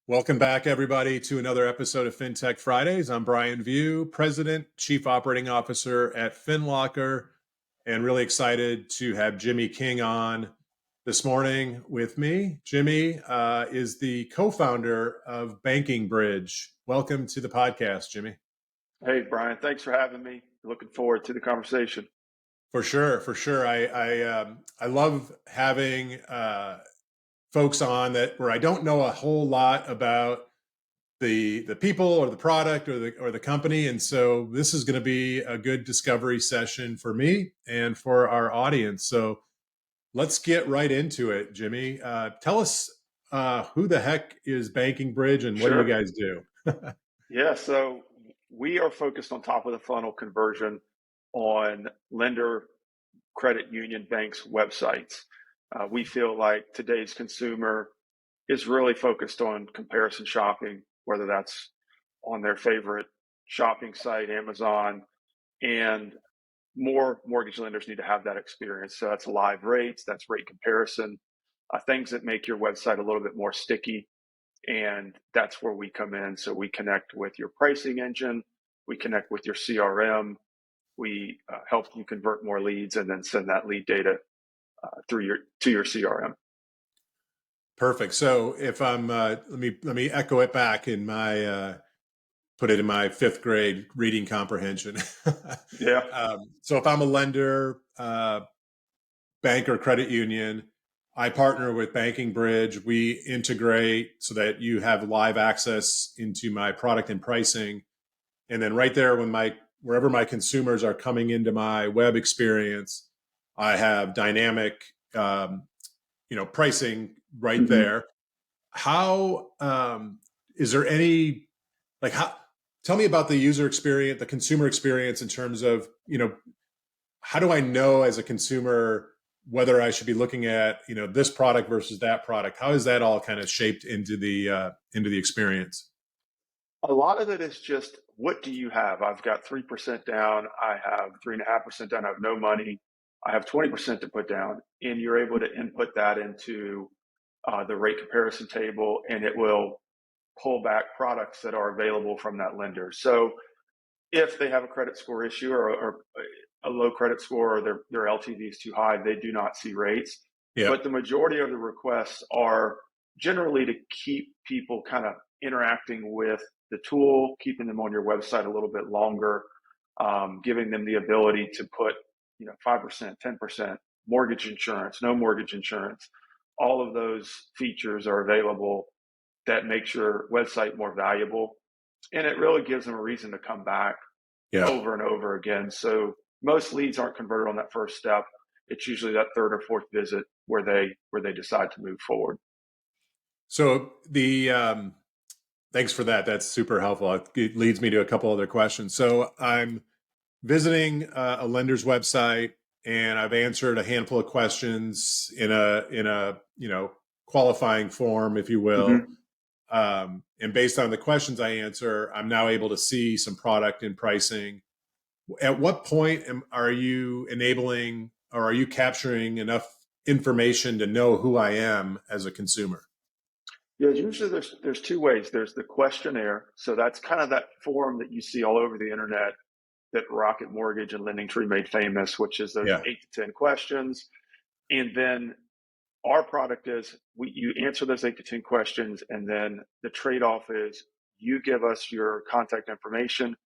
Welcome back, everybody, to another episode of Fintech Fridays. I'm Brian View, President, Chief Operating Officer at FinLocker, and really excited to have Jimmy King on this morning with me. Jimmy is the co-founder of Banking Bridge. Welcome to the podcast, Jimmy. Hey, Brian, thanks for having me. Looking forward to the conversation. For sure, for sure. I love having folks on that where I don't know a whole lot about the people or the product or the company, and so this is going to be a good discovery session for me and for our audience. So let's get right into it, Jimmy. Tell us who the heck is Banking Bridge and what do you Sure. guys do? Yeah, so we are focused on top of the funnel conversion on lender, credit union, banks' websites. We feel like today's consumer is really focused on comparison shopping, whether that's on their favorite shopping site, Amazon, and more mortgage lenders need to have that experience. So that's live rates, that's rate comparison, things that make your website a little bit more sticky. And that's where we come in. So we connect with your pricing engine, we connect with your CRM, we help you convert more leads, and then send that lead data to your CRM. Perfect. So if I'm let me echo it back in my put it in my fifth grade reading comprehension. Yeah. So if I'm a lender, bank or credit union, I partner with Banking Bridge. We integrate so that you have live access into my product and pricing. And then right there, wherever my consumers are coming into my web experience, I have dynamic, pricing right Mm-hmm. there. How is there any like how? Tell me about the user experience, the consumer experience in terms of how do I know as a consumer whether I should be looking at this product versus that product? How is that all kind of shaped into the experience? A lot of it is just, what do you have? I've got 3% down. I have 3.5% down. I have no money. I have 20% to put down. And you're able to input that into the rate comparison table, and it will pull back products that are available from that lender. So if they have a credit score issue or a low credit score, or their LTV is too high, they do not see rates. Yeah, But the majority of the requests are generally to keep people kind of interacting with the tool, keeping them on your website a little bit longer, giving them the ability to put 5%, 10%, mortgage insurance, no mortgage insurance. All of those features are available that makes your website more valuable. And it really gives them a reason to come back yeah. over and over again. So most leads aren't converted on that first step. It's usually that third or fourth visit where they decide to move forward. So the thanks for that. That's super helpful. It leads me to a couple other questions. So I'm visiting a lender's website and I've answered a handful of questions in a qualifying form, if you will. Mm-hmm. And based on the questions I answer, I'm now able to see some product and pricing. At what point are you enabling or are you capturing enough information to know who I am as a consumer? Yeah, usually there's two ways. There's the questionnaire, so that's kind of that form that you see all over the internet that Rocket Mortgage and Lending Tree made famous, which is those Yeah. 8 to 10 questions. And then our product is you answer those 8 to 10 questions, and then the trade-off is you give us your contact information,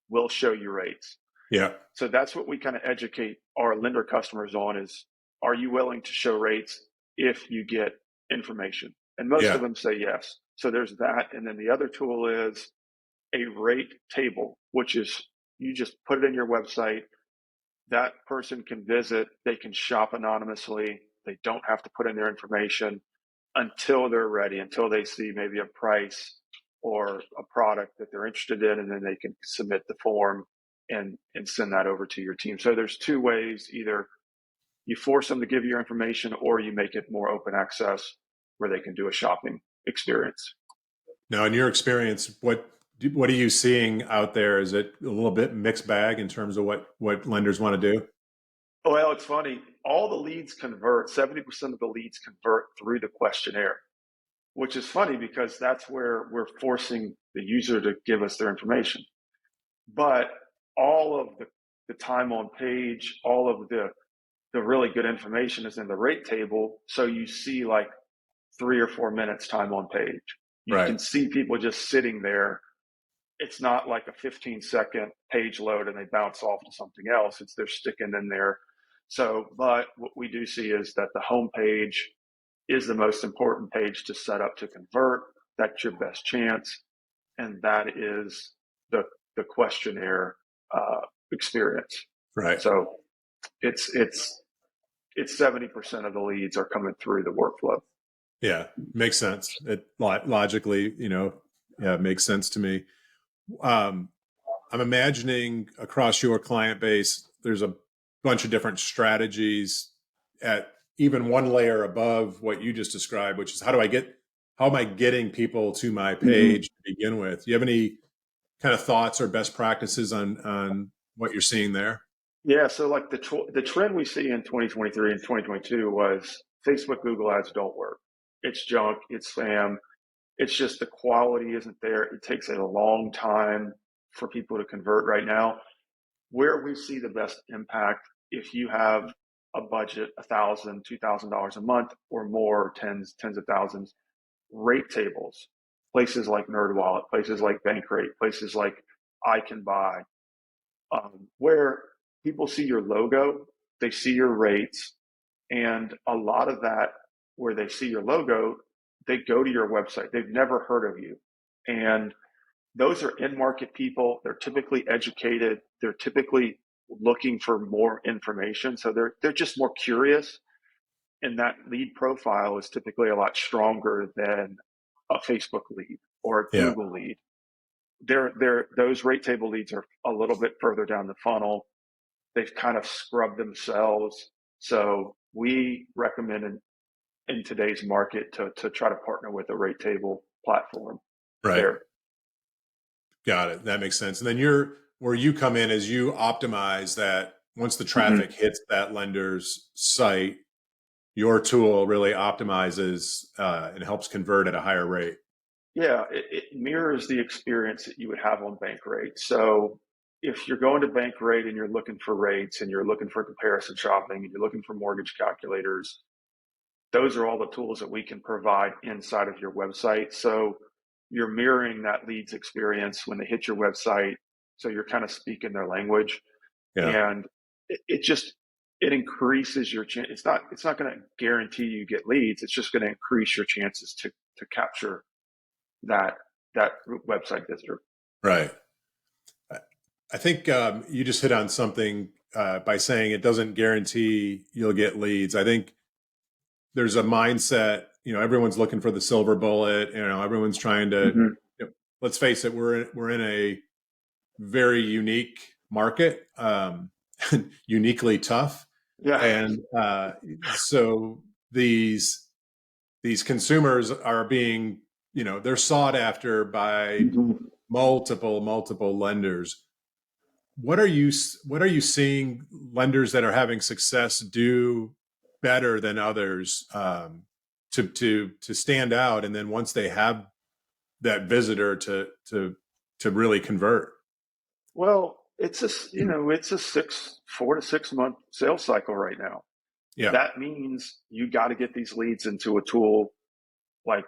we'll show you rates. Yeah. So that's what we kind of educate our lender customers on is, are you willing to show rates if you get information? And most of Yeah. them say yes. So there's that. And then the other tool is a rate table, which is you just put it in your website. That person can visit, they can shop anonymously. They don't have to put in their information until they're ready, until they see maybe a price or a product that they're interested in, and then they can submit the form and send that over to your team. So there's two ways: either you force them to give you your information, or you make it more open access where they can do a shopping experience. Now, in your experience, what are you seeing out there? Is it a little bit mixed bag in terms of what lenders want to do? Well, it's funny. All the leads convert. 70% of the leads convert through the questionnaire. which is funny because that's where we're forcing the user to give us their information. But all of the time on page, all of the really good information is in the rate table. So you see like 3 or 4 minutes time on page. You Right. can see people just sitting there. It's not like a 15-second page load and they bounce off to something else. It's they're sticking in there. So, but what we do see is that the home page is the most important page to set up to convert. That's your best chance, and that is the questionnaire experience. Right. So it's 70% of the leads are coming through the workflow. Yeah. Makes sense. It logically, yeah, it makes sense to me. Um, I'm imagining across your client base, there's a bunch of different strategies at even one layer above what you just described, which is how am I getting people to my Mm-hmm. page to begin with? Do you have any kind of thoughts or best practices on what you're seeing there? Yeah, so like the trend we see in 2023 and 2022 was Facebook, Google ads don't work. It's junk, it's spam. It's just the quality isn't there. It takes a long time for people to convert right now. Where we see the best impact, if you have a budget, $1,000, $2,000 a month or more, tens of thousands, rate tables, places like NerdWallet, places like Bankrate, places like I Can Buy, where people see your logo, they see your rates, and a lot of that, where they see your logo, they go to your website. They've never heard of you. And those are in market people. They're typically educated. They're typically looking for more information. So they're just more curious. And that lead profile is typically a lot stronger than a Facebook lead or a Yeah. Google lead. Those rate table leads are a little bit further down the funnel. They've kind of scrubbed themselves. So we recommend in today's market to try to partner with a rate table platform Right. there. Got it. That makes sense. And then where you come in is you optimize that once the Mm-hmm. traffic hits that lender's site, your tool really optimizes and helps convert at a higher rate. Yeah, it mirrors the experience that you would have on Bankrate. So if you're going to Bankrate and you're looking for rates and you're looking for comparison shopping and you're looking for mortgage calculators, those are all the tools that we can provide inside of your website. So you're mirroring that leads experience when they hit your website. So you're kind of speaking their language, Yeah. and it increases your chance. It's not going to guarantee you get leads. It's just going to increase your chances to capture that website visitor. Right. I think you just hit on something by saying it doesn't guarantee you'll get leads. I think there's a mindset, everyone's looking for the silver bullet, everyone's trying to, Mm-hmm. let's face it, we're in a very unique market, uniquely tough. Yeah. And so these consumers are being, they're sought after by Mm-hmm. multiple lenders. What are you seeing lenders that are having success do better than others to stand out, and then once they have that visitor to really convert? Well, it's a 4 to 6 month sales cycle right now. Yeah. That means you got to get these leads into a tool like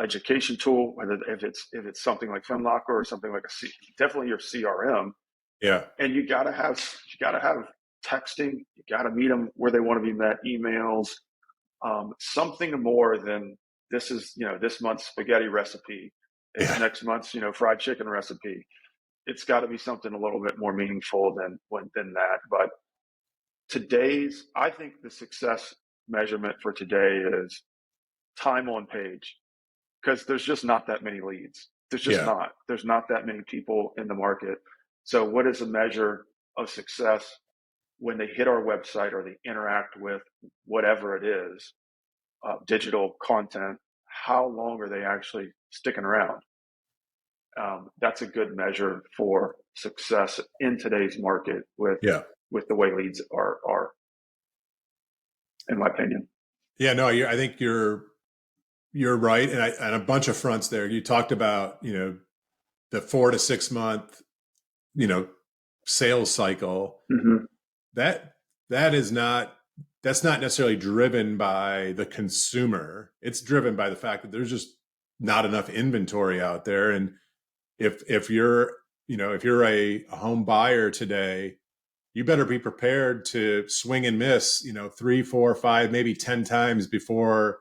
education tool, whether if it's something like FinLocker or something like definitely your CRM, Yeah. and you got to have texting. You got to meet them where they want to be met. Emails, something more than this is this month's spaghetti recipe. It's Yeah. next month's fried chicken recipe. It's got to be something a little bit more meaningful than that. But I think the success measurement for today is time on page, because there's just not that many leads. Yeah. There's not that many people in the market. So what is a measure of success when they hit our website or they interact with whatever it is, digital content? How long are they actually sticking around? That's a good measure for success in today's market Yeah. with the way leads are, in my opinion. Yeah. No, I think you're right, and on a bunch of fronts there. You talked about, the 4 to 6 month, you know, sales cycle. Hmm. That that is not that's not necessarily driven by the consumer. It's driven by the fact that there's just not enough inventory out there. And if you're, if you're a home buyer today, you better be prepared to swing and miss, three, four, five, maybe 10 times before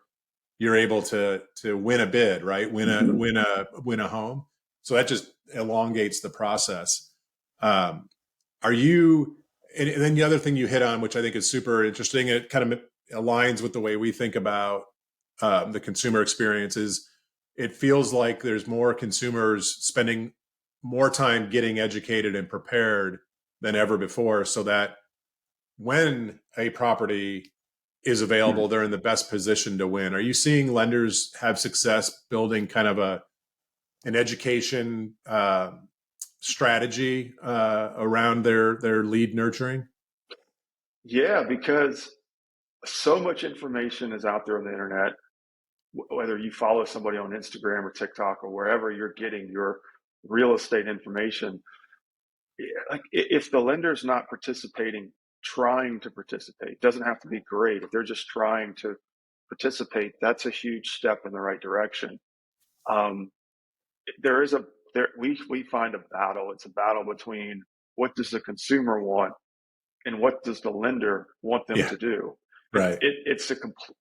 you're able to win a bid, right? Hmm. Win a home. So that just elongates the process. Um, are you? And then the other thing you hit on, which I think is super interesting, it kind of aligns with the way we think about the consumer experience. Is it feels like there's more consumers spending more time getting educated and prepared than ever before, so that when a property is available, they're in the best position to win. Are you seeing lenders have success building kind of an education strategy around their lead nurturing? Yeah, because so much information is out there on the internet. Whether you follow somebody on Instagram or TikTok or wherever you're getting your real estate information, like if the lender's not participating, trying to participate, doesn't have to be great. If they're just trying to participate, that's a huge step in the right direction. Um, there is a there we find a battle. It's a battle between what does the consumer want and what does the lender want them Yeah, to do. And right. it's a complete,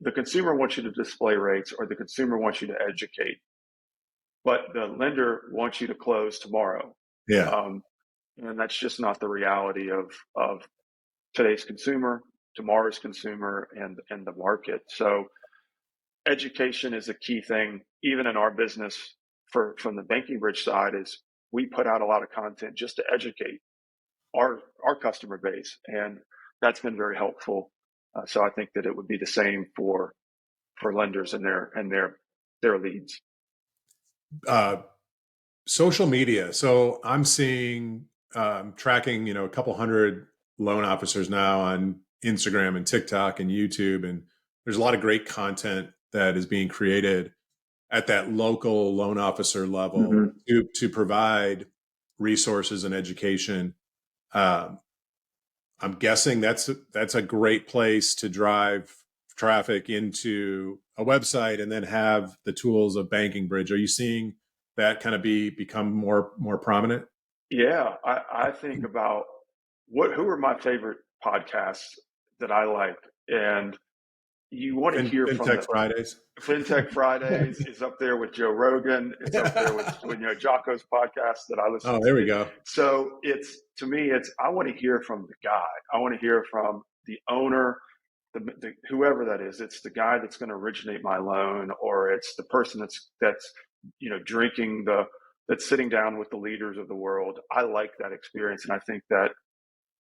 the consumer wants you to display rates or the consumer wants you to educate, but the lender wants you to close tomorrow. Yeah. Um, and that's just not the reality of today's consumer, tomorrow's consumer, and the market. So education is a key thing, even in our business. From the Banking Bridge side, is we put out a lot of content just to educate our customer base, and that's been very helpful. So I think that it would be the same for lenders and their leads. Uh, Social media. So I'm seeing, tracking, a couple hundred loan officers now on Instagram and TikTok and YouTube. And there's a lot of great content that is being created at that local loan officer level Hmm. to provide resources and education. Um, I'm guessing that's a great place to drive traffic into a website and then have the tools of Banking Bridge. Are you seeing that kind of become more prominent? Yeah, I think about who are my favorite podcasts that I like, and you want to hear from FinTech the Fridays. Fintech Fridays is up there with Joe Rogan. It's up there with Jocko's podcast that I listen Oh, there we to. go. So it's to me, it's I want to hear from the guy. I want to hear from the owner, the whoever that is. It's the guy that's going to originate my loan, or it's the person that's drinking that's sitting down with the leaders of the world. I like that experience, and I think that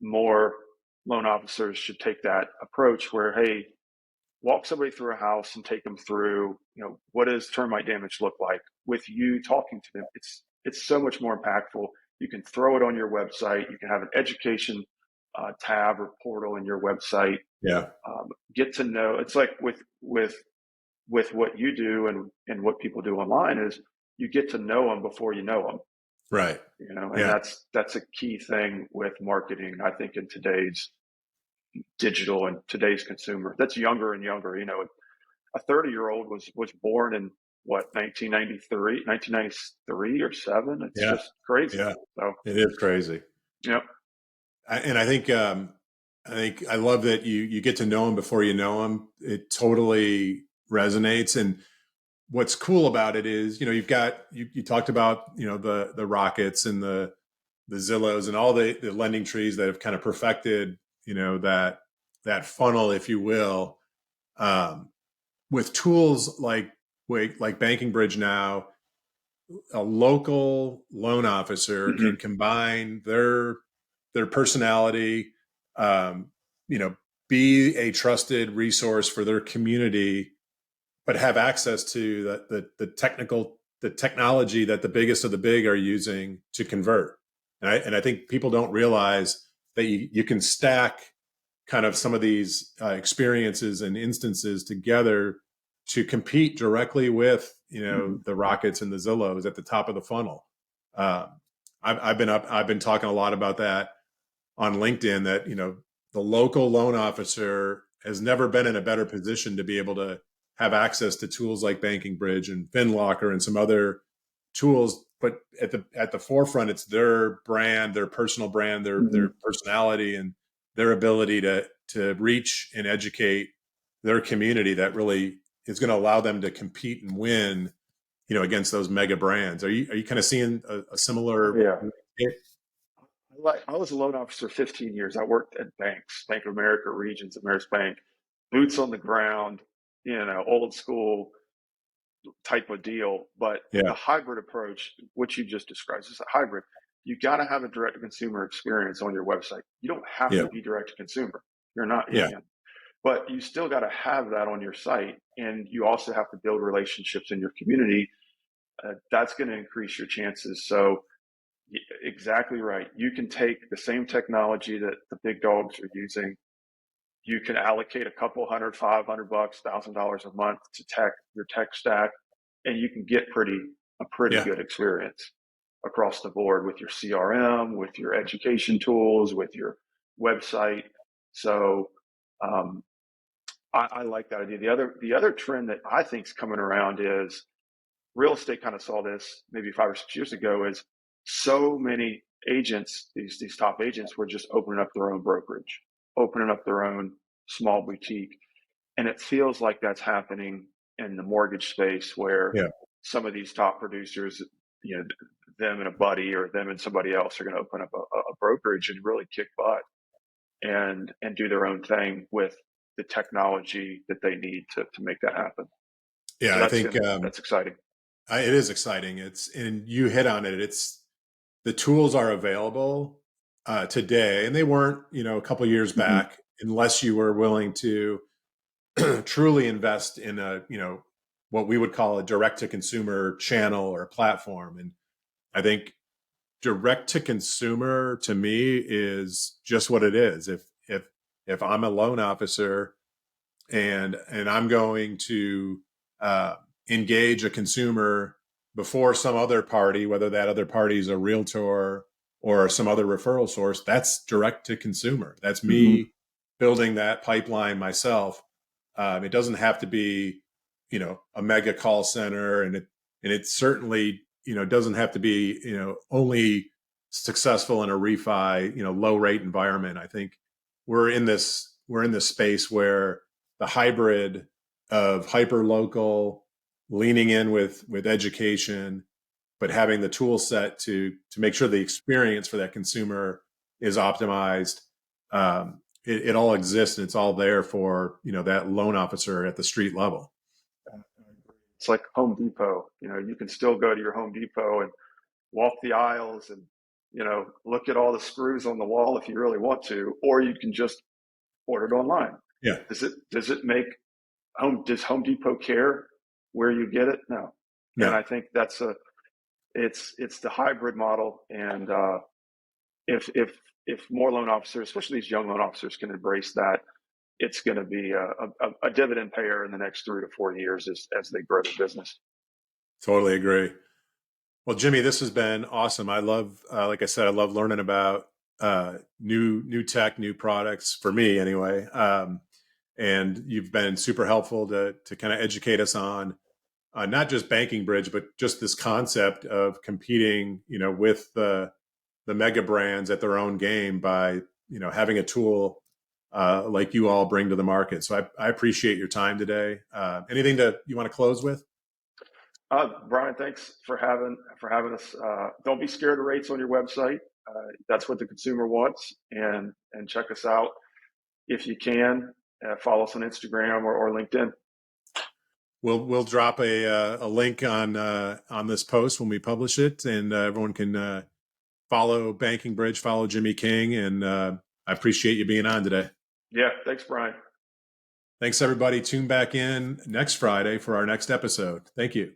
more loan officers should take that approach where, hey, walk somebody through a house and take them through, what does termite damage look like with you talking to them. It's so much more impactful. You can throw it on your website. You can have an education tab or portal in your website. Yeah. Get to know. It's like with what you do and what people do online is you get to know them before you know them. Right. And Yeah. that's a key thing with marketing. I think in today's digital and today's consumer that's younger and younger. A 30-year-old was born in what 1993 or 7. It's Yeah. just crazy. Yeah. So It is crazy. yeah. And I think I love that you get to know them before you know them. It totally resonates. And what's cool about it is, you talked about, the Rockets and the Zillows and all the lending trees that have kind of perfected, that funnel, if you will, um, with tools like Banking Bridge now. A local loan officer Hmm. can combine their personality, um, you know, be a trusted resource for their community, but have access to the technology that the biggest of the big are using to convert. And I think people don't realize that you can stack kind of some of these experiences and instances together to compete directly with, Mhm. the Rockets and the Zillows at the top of the funnel. Um, I've been talking a lot about that on LinkedIn, that, the local loan officer has never been in a better position to be able to have access to tools like Banking Bridge and FinLocker and some other tools. But at the forefront, it's their brand, their personal brand, their Mhm. personality, and their ability to reach and educate their community that really is going to allow them to compete and win, against those mega brands. Are you kind of seeing a Oh similar? yeah. I was a loan officer 15 years. I worked at banks, Bank of America, Regions, Ameris Bank, boots on the ground, old school type of deal. But Yeah, the hybrid approach, which you just described, is a hybrid. You got to have a direct to consumer experience on your website. You don't have yeah, to be direct to consumer. You're not, yeah, but you still got to have that on your site. And you also have to build relationships in your community. That's going to increase your chances. So, exactly right. You can take the same technology that the big dogs are using. You can allocate a couple hundred, $500, $1,000 a month to your tech stack, and you can get a pretty yeah. good experience across the board with your CRM, with your education tools, with your website. So um, I like that idea. The other trend that I think is coming around is real estate kind of saw this maybe 5 or 6 years ago. Is so many agents, these top agents, were just opening up their own brokerage, opening up their own small boutique. And it feels like that's happening in the mortgage space, where Yeah. some of these top producers, you know, them and a buddy or them and somebody else are going to open up a brokerage and really kick butt and do their own thing with the technology that they need to make that happen. Yeah, So I think that's exciting. it is exciting. And you hit on it. It's the tools are available today, and they weren't, a couple years Hmm. back, unless you were willing to truly invest in a, what we would call a direct to consumer channel or platform. And I think direct to consumer to me is just what it is. If I'm a loan officer and I'm going to uh, engage a consumer before some other party, whether that other party is a realtor or some other referral source, that's direct to consumer. That's Hmm. me building that pipeline myself. It doesn't have to be, a mega call center, and it certainly, doesn't have to be, only successful in a refi, low rate environment. I think we're in this space where the hybrid of hyper local, leaning in with education, but having the tool set to make sure the experience for that consumer is optimized. It all exists, and it's all there for, that loan officer at the street level. It's like Home Depot. You can still go to your Home Depot and walk the aisles and look at all the screws on the wall if you really want to, or you can just order it online. Yeah, Does it make does Home Depot care where you get it? No. And no, I think it's the hybrid model. And if more loan officers, especially these young loan officers, can embrace that, it's going to be a dividend payer in the next 3 to 4 years as they grow their business. totally agree. Well, Jimmy, this has been awesome. I love, like I said, I love learning about new tech, new products for me anyway. And you've been super helpful to kind of educate us on not just Banking Bridge, but just this concept of competing, with the mega brands at their own game by, having a tool like you all bring to the market. So I appreciate your time today. Anything that you want to close with? Brian, thanks for having us. Don't be scared of rates on your website. That's what the consumer wants, and check us out if you can. Follow us on Instagram or LinkedIn. We'll drop a link on this post when we publish it, and everyone can follow Banking Bridge, follow Jimmy King, and I appreciate you being on today. Yeah, thanks, Brian. Thanks, everybody. Tune back in next Friday for our next episode. Thank you.